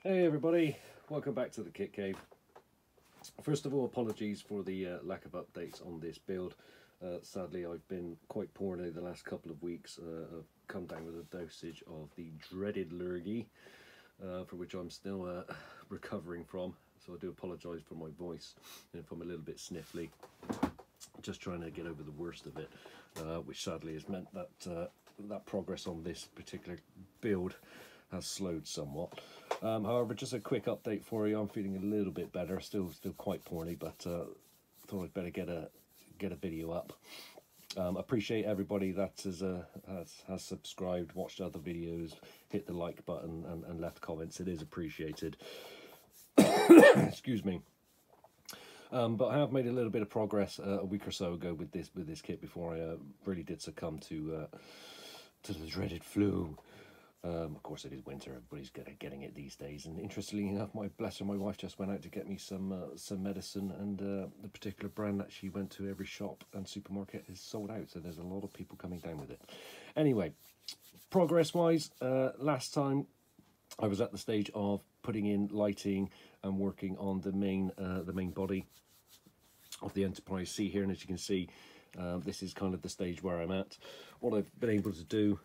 Hey everybody, welcome back to the Kit Cave. First of all, apologies for the lack of updates on this build. Sadly, I've been quite poorly the last couple of weeks. I've come down with a dosage of the dreaded lurgy, for which I'm still recovering from. So I do apologise for my voice and if I'm a little bit sniffly. Just trying to get over the worst of it, which sadly has meant that that progress on this particular build has slowed somewhat. However, just a quick update for you. I'm feeling a little bit better, still quite poorly, but thought I'd better get a video up. Appreciate everybody that has subscribed, watched other videos, hit the like button and left comments. It is appreciated. Excuse me. But I have made a little bit of progress a week or so ago with this kit before I really did succumb to the dreaded flu. Of course, it is winter. Everybody's getting it these days. And interestingly enough, my wife just went out to get me some medicine, and the particular brand that she went to every shop and supermarket is sold out. So there's a lot of people coming down with it. Anyway, progress-wise, last time I was at the stage of putting in lighting and working on the main body of the Enterprise C here. And as you can see, this is kind of the stage where I'm at. What I've been able to do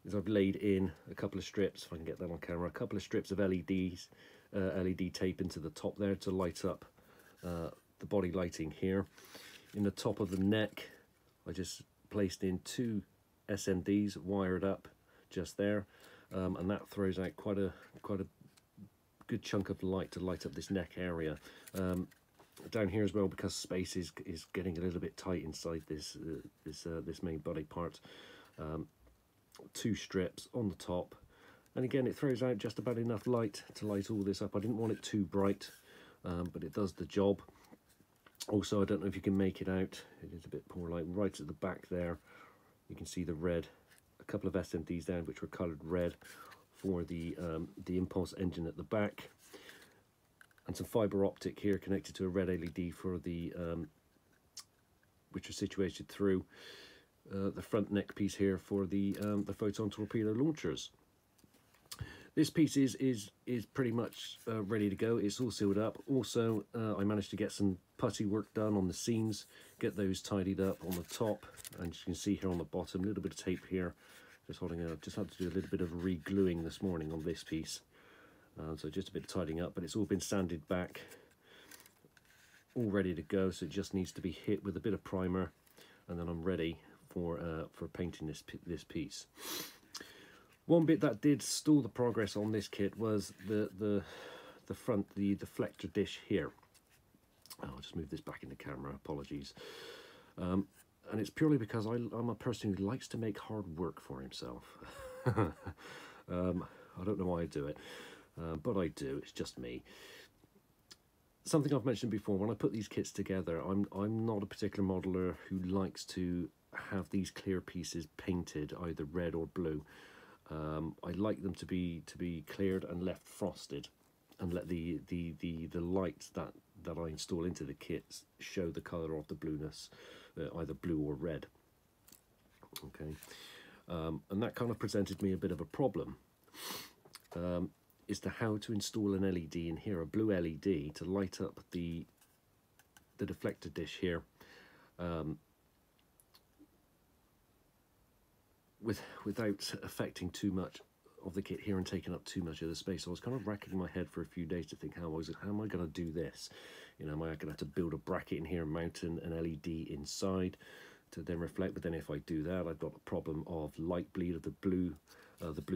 is I've laid in a couple of strips, if I can get that on camera, a couple of strips of LEDs, LED tape into the top there to light up the body lighting here. In the top of the neck, I just placed in 2 SMDs wired up just there, and that throws out quite a good chunk of light to light up this neck area. Down here as well, because space is getting a little bit tight inside this main body part. 2 strips on the top, and again it throws out just about enough light to light all this up. I didn't want it too bright, but it does the job. Also, I don't know if you can make it out, it is a bit poor light. Right at the back there you can see the red, a couple of SMDs down which were coloured red for the impulse engine at the back, and some fibre optic here connected to a red LED for the which are situated through the front neck piece here for the photon torpedo launchers. This piece is pretty much ready to go. It's all sealed up. Also, I managed to get some putty work done on the seams, get those tidied up on the top, and you can see here on the bottom, a little bit of tape here. Just holding out. Just had to do a little bit of re-gluing this morning on this piece, so just a bit of tidying up. But it's all been sanded back, all ready to go. So it just needs to be hit with a bit of primer, and then I'm ready for painting this piece. One bit that did stall the progress on this kit was the front, the deflector dish here. I'll just move this back into camera, apologies. And it's purely because I'm a person who likes to make hard work for himself. I don't know why I do it, but I do. It's just me. Something I've mentioned before, when I put these kits together, I'm not a particular modeler who likes to have these clear pieces painted either red or blue. I like them to be cleared and left frosted, and let the light that I install into the kits show the colour of the blueness, either blue or red. Okay, and that kind of presented me a bit of a problem as to how to install an LED in here, a blue LED to light up the deflector dish here, without affecting too much of the kit here and taking up too much of the space. So I was kind of racking my head for a few days to think, how am I going to do this? You know, am I going to have to build a bracket in here and mount an LED inside to then reflect? But then if I do that, I've got the problem of light bleed of the blue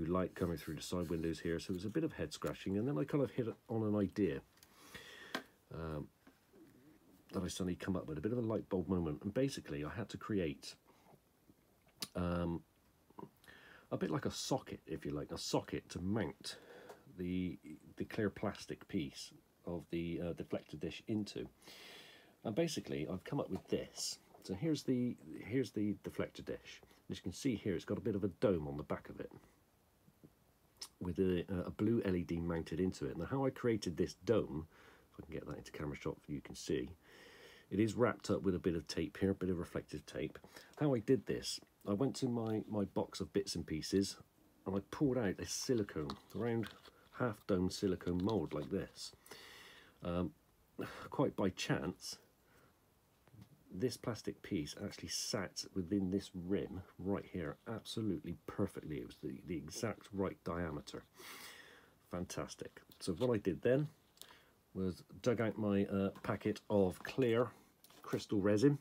light coming through the side windows here. So it was a bit of head scratching, and then I kind of hit on an idea that I suddenly come up with, a bit of a light bulb moment. And basically I had to create a bit like a socket, if you like, a socket to mount the clear plastic piece of the deflector dish into. And basically I've come up with this. So here's the deflector dish. As you can see here, it's got a bit of a dome on the back of it with a blue LED mounted into it. Now, how I created this dome, if I can get that into camera shot for you can see, it is wrapped up with a bit of tape here, a bit of reflective tape. How I did this, I went to my box of bits and pieces, and I pulled out a silicone, around half-dome silicone mould like this. Quite by chance, this plastic piece actually sat within this rim right here absolutely perfectly. It was the exact right diameter. Fantastic. So what I did then was dug out my packet of clear crystal resin.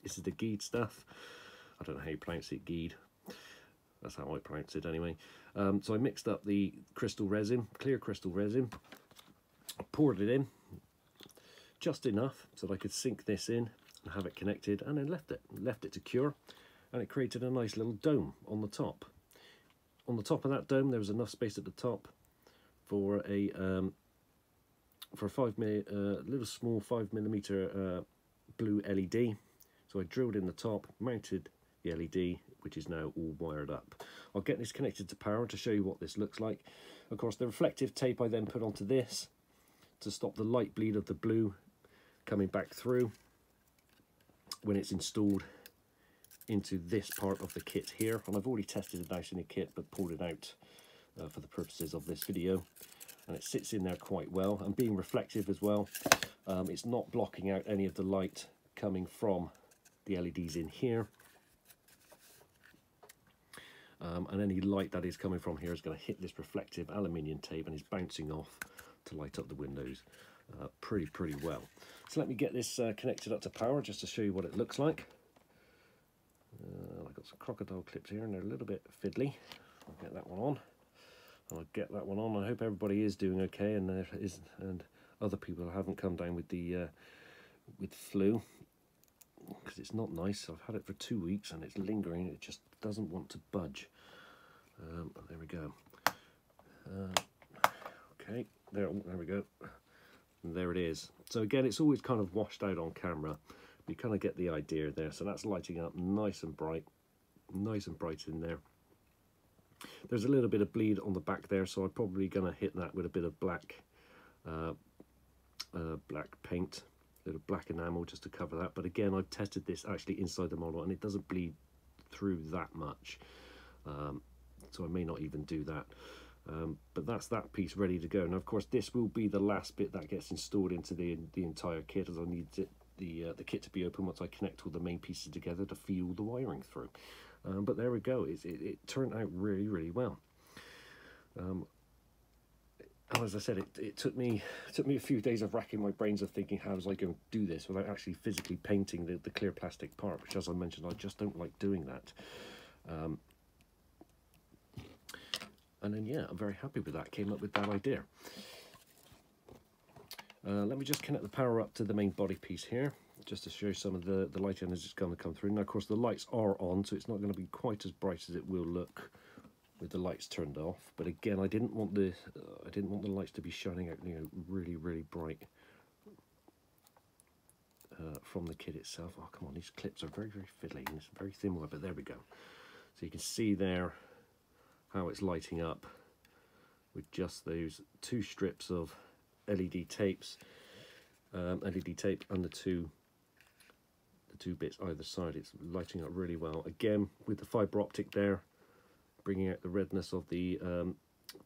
This is the Geed stuff. I don't know how you pronounce it, Geed. That's how I pronounce it anyway. So I mixed up the crystal resin, clear crystal resin, poured it in just enough so that I could sink this in and have it connected, and then left it to cure, and it created a nice little dome on the top. On the top of that dome there was enough space at the top for a little small 5mm blue LED. So I drilled in the top, mounted the LED, which is now all wired up. I'll get this connected to power to show you what this looks like. Of course, the reflective tape I then put onto this to stop the light bleed of the blue coming back through when it's installed into this part of the kit here. And I've already tested it out in the kit, but pulled it out for the purposes of this video. And it sits in there quite well, and being reflective as well, it's not blocking out any of the light coming from the LEDs in here. And any light that is coming from here is going to hit this reflective aluminium tape and is bouncing off to light up the windows pretty well. So let me get this connected up to power just to show you what it looks like. I've got some crocodile clips here and they're a little bit fiddly. I'll get that one on. I'll get that one on. I hope everybody is doing okay, and other people haven't come down with the flu, because it's not nice. I've had it for 2 weeks and it's lingering. It just doesn't want to budge. There we go. Okay, there we go. And there it is. So again, it's always kind of washed out on camera. You kind of get the idea there. So that's lighting up nice and bright in there. There's a little bit of bleed on the back there, so I'm probably going to hit that with a bit of black paint, a little black enamel just to cover that. But again, I've tested this actually inside the model and it doesn't bleed through that much, so I may not even do that. But that's that piece ready to go. Now, of course, this will be the last bit that gets installed into the entire kit, as I need the kit to be open once I connect all the main pieces together to feed all the wiring through. But there we go. It turned out really well. As I said, it took me a few days of racking my brains of thinking, how was I going to do this without actually physically painting the clear plastic part, which, as I mentioned, I just don't like doing that. And then, yeah, I'm very happy with that. Came up with that idea. Let me just connect the power up to the main body piece here, just to show some of the lighting as it's going to come through. Now, of course, the lights are on, so it's not going to be quite as bright as it will look with the lights turned off. But again, I didn't want the lights to be shining out, really bright from the kit itself. Oh, come on, these clips are very fiddly, and it's very thin wire, but there we go. So you can see there how it's lighting up with just those 2 strips of LED tapes, LED tape, and the two bits either side. It's lighting up really well. Again, with the fibre optic there, bringing out the redness of the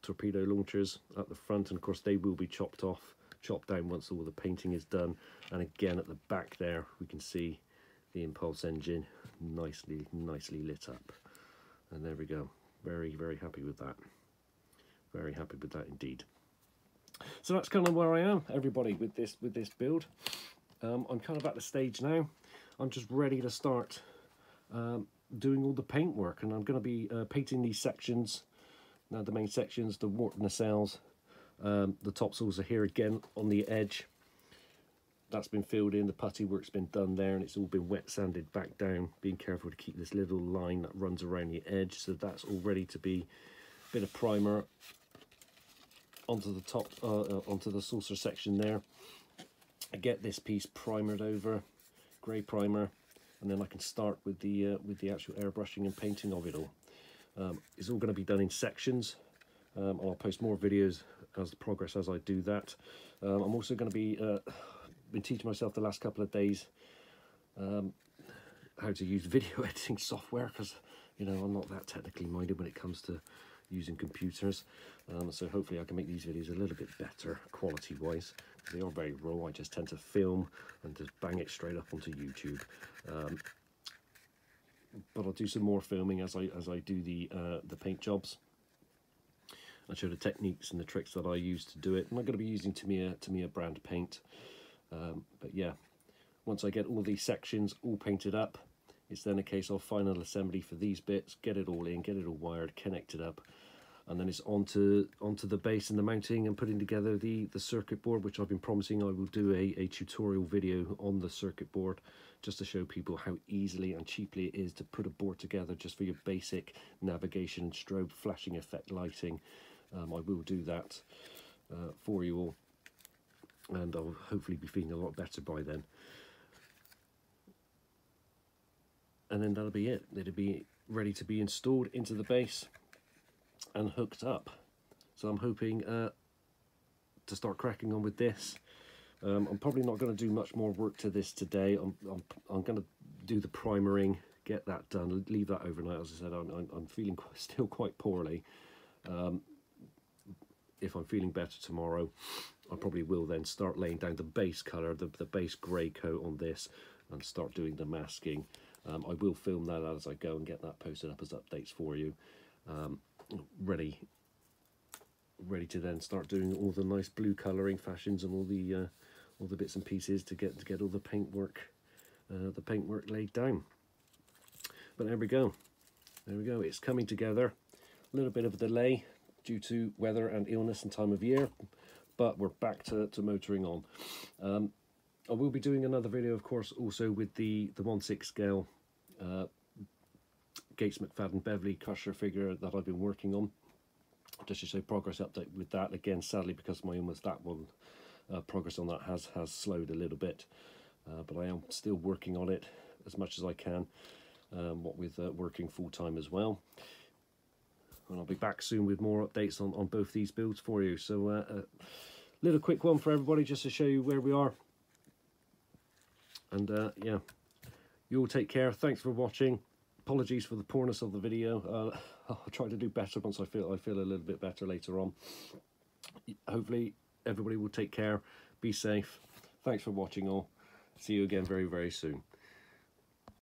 torpedo launchers at the front, and of course they will be chopped down once all the painting is done. And again, at the back there, we can see the impulse engine nicely lit up. And there we go. Very happy with that. Very happy with that indeed. So that's kind of where I am, everybody, with this build. I'm kind of at the stage now. I'm just ready to start doing all the paint work, and I'm going to be painting these sections. Now, the main sections, the wart nacelles, the topsails are here again on the edge. That's been filled in, the putty work's been done there, and it's all been wet sanded back down, being careful to keep this little line that runs around the edge. So that's all ready to be a bit of primer onto the top, onto the saucer section there. I get this piece primered over, grey primer, and then I can start with the actual airbrushing and painting of it all. It's all going to be done in sections. I'll post more videos as the progress as I do that. I'm also going to be been teaching myself the last couple of days how to use video editing software, because I'm not that technically minded when it comes to using computers. So hopefully I can make these videos a little bit better quality wise. They are very raw. I just tend to film and just bang it straight up onto YouTube. But I'll do some more filming as I do the paint jobs. I'll show the techniques and the tricks that I use to do it. I'm not going to be using Tamiya brand paint. But yeah, once I get all these sections all painted up, it's then a case of final assembly for these bits, get it all in, get it all wired, connected up, and then it's onto the base and the mounting and putting together the circuit board, which I've been promising I will do a tutorial video on the circuit board, just to show people how easily and cheaply it is to put a board together just for your basic navigation, strobe, flashing effect lighting. I will do that for you all, and I'll hopefully be feeling a lot better by then. And then that'll be it. It'll be ready to be installed into the base and hooked up. So I'm hoping to start cracking on with this. I'm probably not going to do much more work to this today. I'm going to do the primering, get that done, leave that overnight. As I said, I'm feeling still quite poorly. If I'm feeling better tomorrow, I probably will then start laying down the base colour, the base grey coat on this, and start doing the masking. I will film that as I go and get that posted up as updates for you. Ready to then start doing all the nice blue colouring fashions and all the bits and pieces to get all the paintwork laid down. But there we go. It's coming together. A little bit of a delay due to weather and illness and time of year, but we're back to motoring on. I will be doing another video, of course, also with the 1/6 scale Gates McFadden Beverley crusher figure that I've been working on, just to show progress update with that. Again, sadly, because my almost that one progress on that has slowed a little bit, but I am still working on it as much as I can, what with working full-time as well. And I'll be back soon with more updates on both these builds for you. So a little quick one for everybody, just to show you where we are. And yeah, you all take care. Thanks for watching. Apologies for the poorness of the video. I'll try to do better once I feel a little bit better later on. Hopefully everybody will take care. Be safe. Thanks for watching all. See you again very, very soon.